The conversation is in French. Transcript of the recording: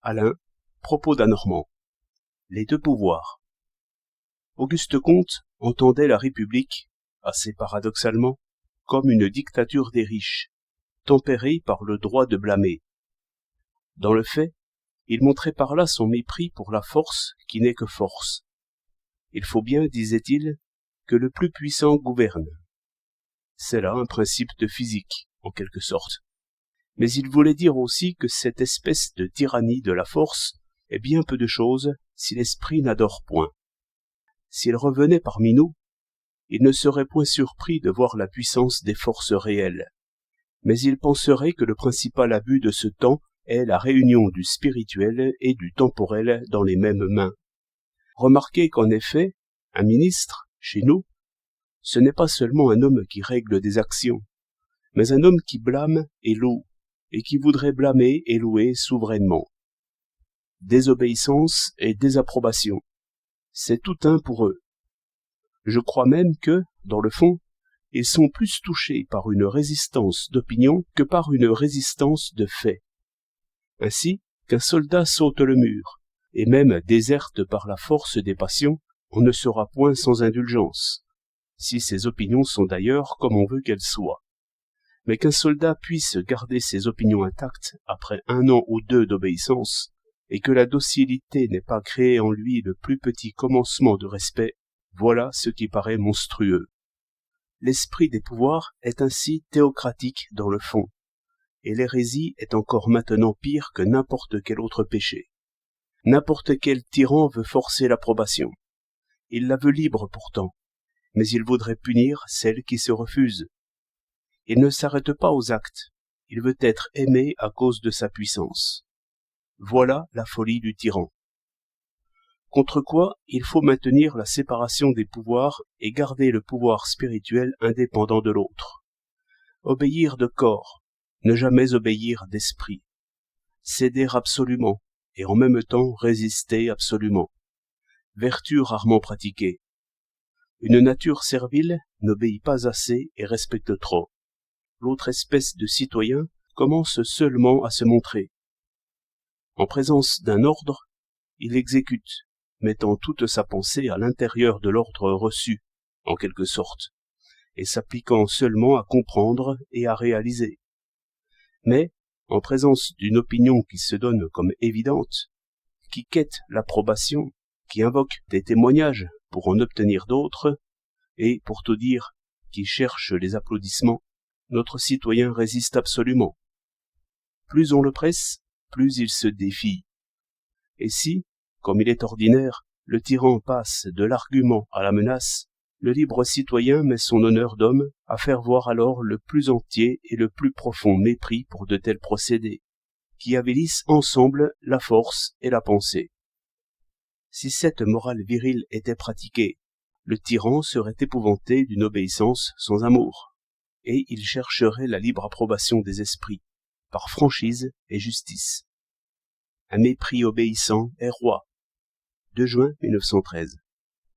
Alain, propos d'un Normand. Les deux pouvoirs. Auguste Comte entendait la République, assez paradoxalement, comme une dictature des riches, tempérée par le droit de blâmer. Dans le fait, il montrait par là son mépris pour la force qui n'est que force. Il faut bien, disait-il, que le plus puissant gouverne. C'est là un principe de physique, en quelque sorte. Mais il voulait dire aussi que cette espèce de tyrannie de la force est bien peu de chose si l'esprit n'adore point. S'il revenait parmi nous, il ne serait point surpris de voir la puissance des forces réelles, mais il penserait que le principal abus de ce temps est la réunion du spirituel et du temporel dans les mêmes mains. Remarquez qu'en effet, un ministre, chez nous, ce n'est pas seulement un homme qui règle des actions, mais un homme qui blâme et loue, et qui voudrait blâmer et louer souverainement. Désobéissance et désapprobation, c'est tout un pour eux. Je crois même que, dans le fond, ils sont plus touchés par une résistance d'opinion que par une résistance de fait. Ainsi, qu'un soldat saute le mur, et même déserte par la force des passions, on ne sera point sans indulgence, si ses opinions sont d'ailleurs comme on veut qu'elles soient. Mais qu'un soldat puisse garder ses opinions intactes après 1 an ou 2 d'obéissance, et que la docilité n'ait pas créé en lui le plus petit commencement de respect, voilà ce qui paraît monstrueux. L'esprit des pouvoirs est ainsi théocratique dans le fond, et l'hérésie est encore maintenant pire que n'importe quel autre péché. N'importe quel tyran veut forcer l'approbation. Il la veut libre pourtant, mais il voudrait punir celle qui se refuse. Il ne s'arrête pas aux actes, il veut être aimé à cause de sa puissance. Voilà la folie du tyran. Contre quoi il faut maintenir la séparation des pouvoirs et garder le pouvoir spirituel indépendant de l'autre. Obéir de corps, ne jamais obéir d'esprit. Céder absolument, et en même temps résister absolument. Vertu rarement pratiquée. Une nature servile n'obéit pas assez et respecte trop. L'autre espèce de citoyen commence seulement à se montrer. En présence d'un ordre, il exécute, mettant toute sa pensée à l'intérieur de l'ordre reçu, en quelque sorte, et s'appliquant seulement à comprendre et à réaliser. Mais, en présence d'une opinion qui se donne comme évidente, qui quête l'approbation, qui invoque des témoignages pour en obtenir d'autres, et, pour tout dire, qui cherche les applaudissements, notre citoyen résiste absolument. Plus on le presse, plus il se défie. Et si, comme il est ordinaire, le tyran passe de l'argument à la menace, le libre citoyen met son honneur d'homme à faire voir alors le plus entier et le plus profond mépris pour de tels procédés, qui avilissent ensemble la force et la pensée. Si cette morale virile était pratiquée, le tyran serait épouvanté d'une obéissance sans amour, et il chercherait la libre approbation des esprits, par franchise et justice. Un mépris obéissant est roi. 2 juin 1913.